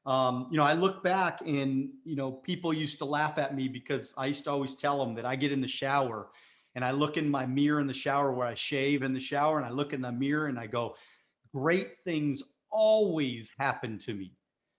I look back and, people used to laugh at me because I used to always tell them that I get in the shower and I look in my mirror in the shower where I shave in the shower, and I look in the mirror and I go, great things always happen to me.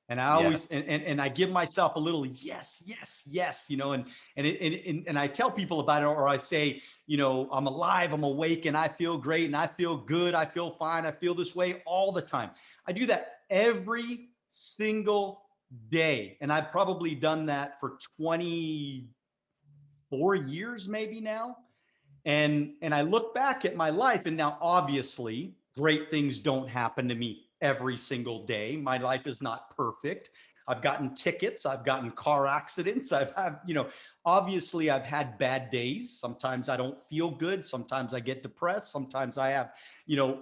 And I Yeah. always, and I give myself a little, yes, yes, yes, and I tell people about it, or I say, I'm alive, I'm awake, and I feel great, and I feel good, I feel fine, I feel this way all the time. I do that every single day. And I've probably done that for 24 years, maybe now. And I look back at my life, and now obviously great things don't happen to me every single day. My life is not perfect. I've gotten tickets, I've gotten car accidents, I've had, obviously I've had bad days. Sometimes I don't feel good, sometimes I get depressed, sometimes I have,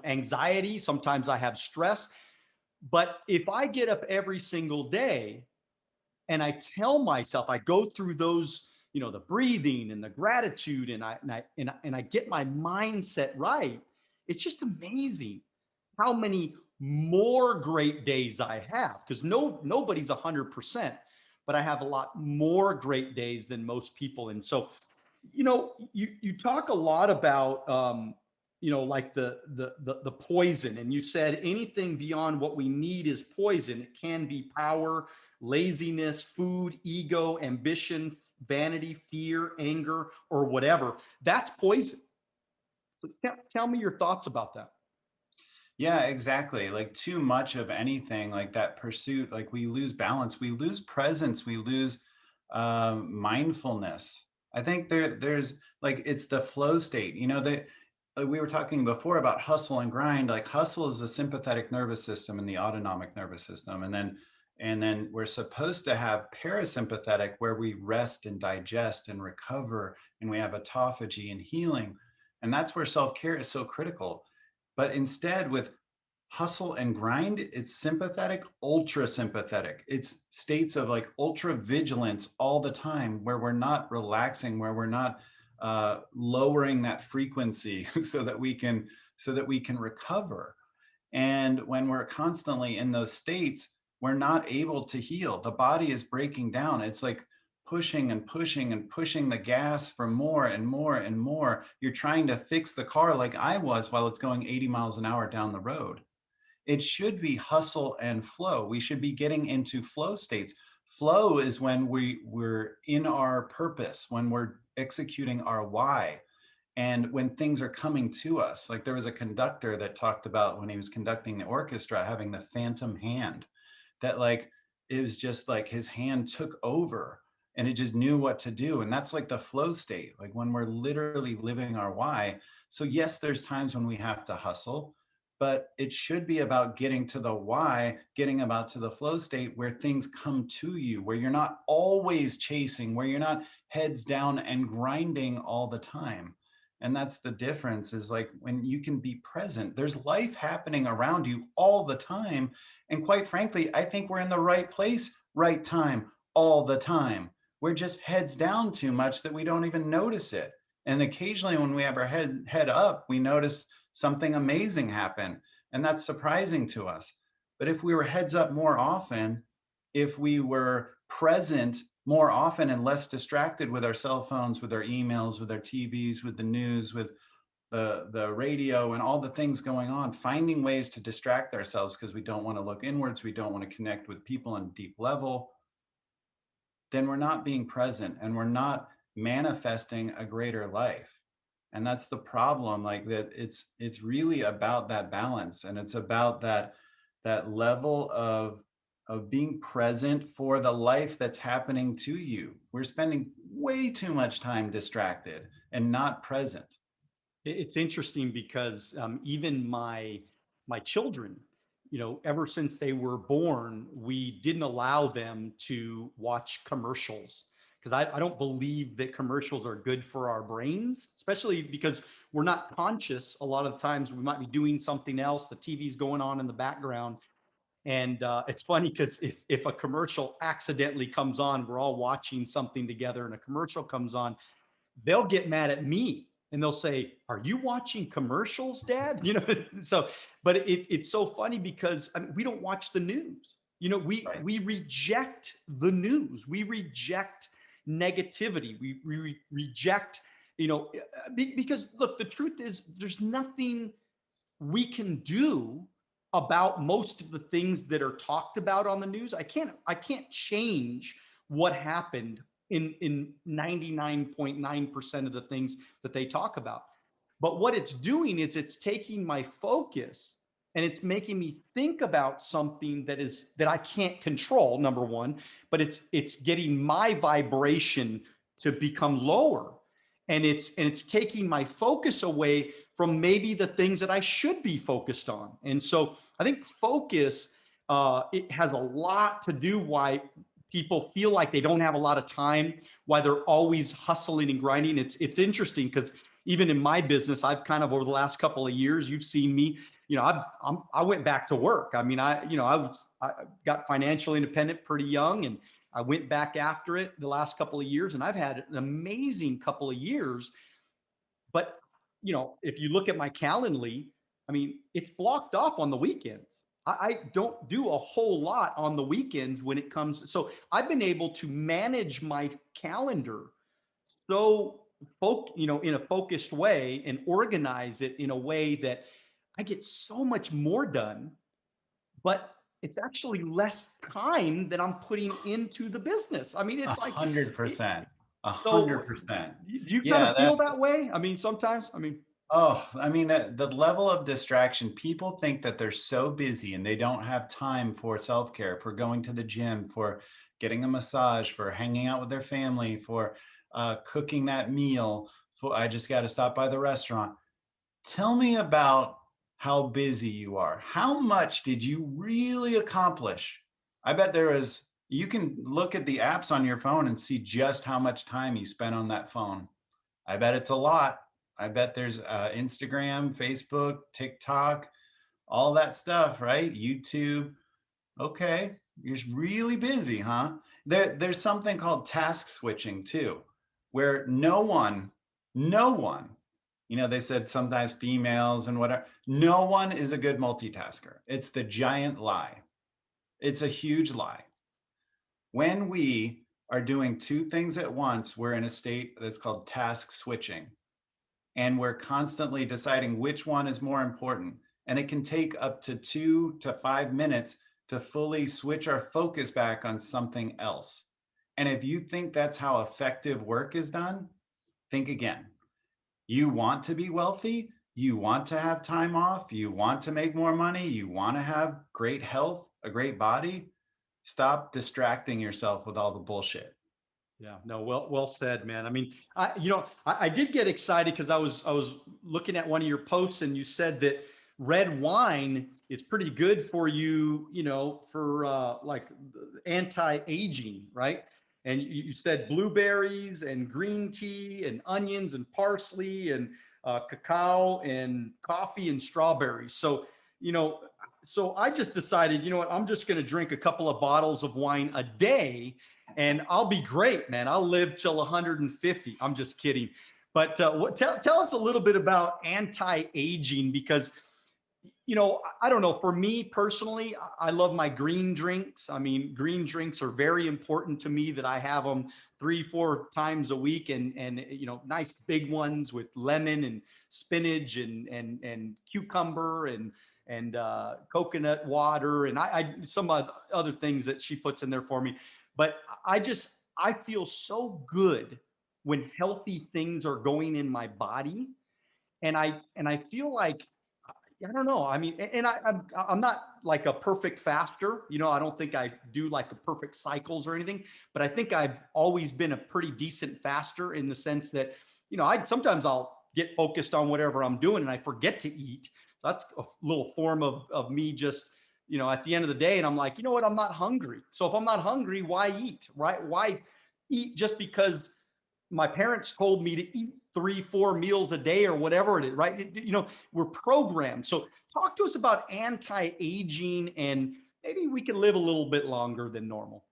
anxiety, sometimes I have stress. But if I get up every single day and I tell myself, I go through those, the breathing and the gratitude, and I get my mindset right, it's just amazing how many more great days I have. Because nobody's 100%, but I have a lot more great days than most people. And so, you talk a lot about like the poison, and you said anything beyond what we need is poison. It can be power, laziness, food, ego, ambition, vanity, fear, anger, or whatever. That's poison. So tell me your thoughts about that. Yeah, exactly. Like too much of anything, like that pursuit, like we lose balance, we lose presence, we lose mindfulness. I think there's like it's the flow state. That like we were talking before about hustle and grind. Like hustle is the sympathetic nervous system and the autonomic nervous system, and then we're supposed to have parasympathetic where we rest and digest and recover, and we have autophagy and healing, and that's where self care is so critical. But instead, with hustle and grind, it's sympathetic, ultra sympathetic. It's states of like ultra vigilance all the time where we're not relaxing, where we're not lowering that frequency so that we can recover. And when we're constantly in those states, we're not able to heal. The body is breaking down. It's like pushing and pushing and pushing the gas for more and more and more. You're trying to fix the car like I was while it's going 80 miles an hour down the road. It should be hustle and flow. We should be getting into flow states. Flow is when we're in our purpose, when we're executing our why, and when things are coming to us. Like there was a conductor that talked about when he was conducting the orchestra having the phantom hand, that like it was just like his hand took over and it just knew what to do. And that's like the flow state, like when we're literally living our why. So yes, there's times when we have to hustle, but it should be about getting to the why, getting about to the flow state where things come to you, where you're not always chasing, where you're not heads down and grinding all the time. And that's the difference, is like when you can be present, there's life happening around you all the time. And quite frankly, I think we're in the right place, right time, all the time. We're just heads down too much that we don't even notice it. And occasionally when we have our head up, we notice something amazing happen. And that's surprising to us. But if we were heads up more often, if we were present more often and less distracted with our cell phones, with our emails, with our TVs, with the news, with the radio and all the things going on, finding ways to distract ourselves because we don't want to look inwards, we don't want to connect with people on a deep level, then we're not being present and we're not manifesting a greater life. And that's the problem, like that it's really about that balance, and it's about that level of being present for the life that's happening to you. We're spending way too much time distracted and not present. It's interesting because even my children, ever since they were born, we didn't allow them to watch commercials because I don't believe that commercials are good for our brains, especially because we're not conscious. A lot of times we might be doing something else. The TV's going on in the background. And it's funny because if a commercial accidentally comes on, we're all watching something together and a commercial comes on, they'll get mad at me and they'll say, "Are you watching commercials, Dad?" So, but it's so funny because I mean, we don't watch the news. You know, Right. we reject the news. We reject negativity. We reject, because look, the truth is there's nothing we can do about most of the things that are talked about on the news. I can't change what happened in 99.9% of the things that they talk about. But what it's doing is it's taking my focus and it's making me think about something that I can't control, number one, but it's getting my vibration to become lower. And it's taking my focus away from maybe the things that I should be focused on. And so I think focus, it has a lot to do why people feel like they don't have a lot of time, why they're always hustling and grinding. It's interesting because even in my business, I've kind of over the last couple of years, you've seen me, I went back to work. I mean, I got financially independent pretty young, and I went back after it the last couple of years, and I've had an amazing couple of years. But, if you look at my Calendly, I mean, it's blocked off on the weekends. I don't do a whole lot on the weekends when it comes. So I've been able to manage my calendar so in a focused way and organize it in a way that I get so much more done, but it's actually less time that I'm putting into the business. I mean, A it's like, hundred it, percent. A so hundred percent. do you kind Yeah, of feel that way? I mean, sometimes, I mean, oh, I mean, the level of distraction, people think that they're so busy and they don't have time for self-care, for going to the gym, for getting a massage, for hanging out with their family, for cooking that meal, for I just got to stop by the restaurant. Tell me about how busy you are. How much did you really accomplish? I bet you can look at the apps on your phone and see just how much time you spent on that phone. I bet it's a lot. I bet there's Instagram, Facebook, TikTok, all that stuff, right? YouTube. Okay, you're really busy, huh? There's something called task switching too, where no one, they said sometimes females and whatever, no one is a good multitasker. It's the giant lie. It's a huge lie. When we are doing two things at once, we're in a state that's called task switching, and we're constantly deciding which one is more important. And it can take up to 2 to 5 minutes to fully switch our focus back on something else. And if you think that's how effective work is done, think again. You want to be wealthy, you want to have time off, you want to make more money, you want to have great health, a great body. Stop distracting yourself with all the bullshit. yeah, no, well said, man. I mean, I did get excited because I was looking at one of your posts, and you said that red wine is pretty good for you, for like anti-aging, right? And you said blueberries and green tea and onions and parsley and cacao and coffee and strawberries. You know, so I just decided, you know what, I'm just going to drink a couple of bottles of wine a day and I'll be great, man. I'll live till 150. I'm just kidding. But tell us a little bit about anti-aging because, I don't know. For me personally, I love my green drinks. I mean, green drinks are very important to me that I have them 3, 4 times a week and nice big ones with lemon and spinach and cucumber and coconut water and I some other things that she puts in there for me. But I feel so good when healthy things are going in my body, and I feel like I don't know. I mean, and I'm not like a perfect faster. I don't think I do like the perfect cycles or anything, but I think I've always been a pretty decent faster in the sense that, I sometimes I'll get focused on whatever I'm doing and I forget to eat. So that's a little form of me just, at the end of the day, and I'm like, you know what? I'm not hungry. So if I'm not hungry, why eat, right? Why eat just because my parents told me to eat 3, 4 meals a day or whatever it is, right? We're programmed. So talk to us about anti-aging and maybe we can live a little bit longer than normal.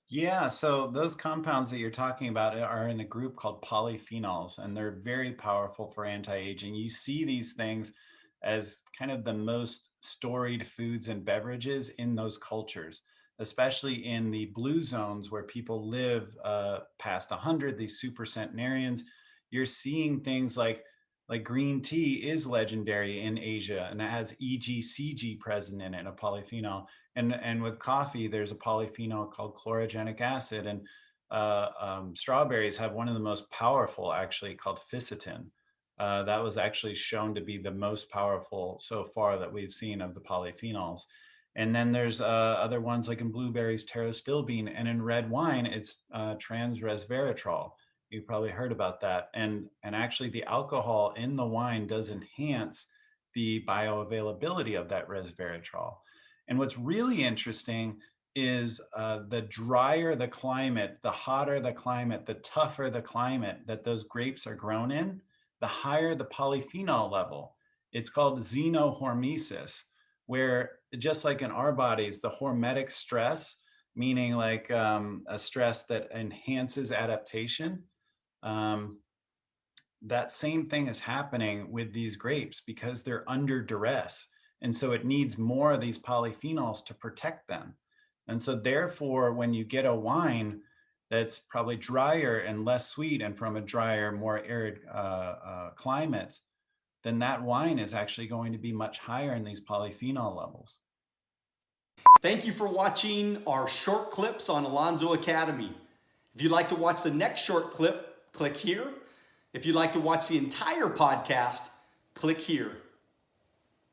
Yeah, so those compounds that you're talking about are in a group called polyphenols, and they're very powerful for anti-aging. You see these things as kind of the most storied foods and beverages in those cultures, especially in the blue zones where people live past 100, these super centenarians. You're seeing things like green tea is legendary in Asia, and it has EGCG present in it, a polyphenol. And with coffee, there's a polyphenol called chlorogenic acid. And strawberries have one of the most powerful, actually, called ficitin. That was actually shown to be the most powerful so far that we've seen of the polyphenols. And then there's other ones like in blueberries, pterostilbene, and in red wine, it's trans resveratrol. You've probably heard about that. And actually, the alcohol in the wine does enhance the bioavailability of that resveratrol. And what's really interesting is the drier the climate, the hotter the climate, the tougher the climate that those grapes are grown in, the higher the polyphenol level. It's called xenohormesis, where just like in our bodies, the hormetic stress, meaning like a stress that enhances adaptation, um, that same thing is happening with these grapes because they're under duress. And so it needs more of these polyphenols to protect them. And so therefore, when you get a wine that's probably drier and less sweet and from a drier, more arid climate, then that wine is actually going to be much higher in these polyphenol levels. Thank you for watching our short clips on Alonzo Academy. If you'd like to watch the next short clip, click here. If you'd like to watch the entire podcast, click here.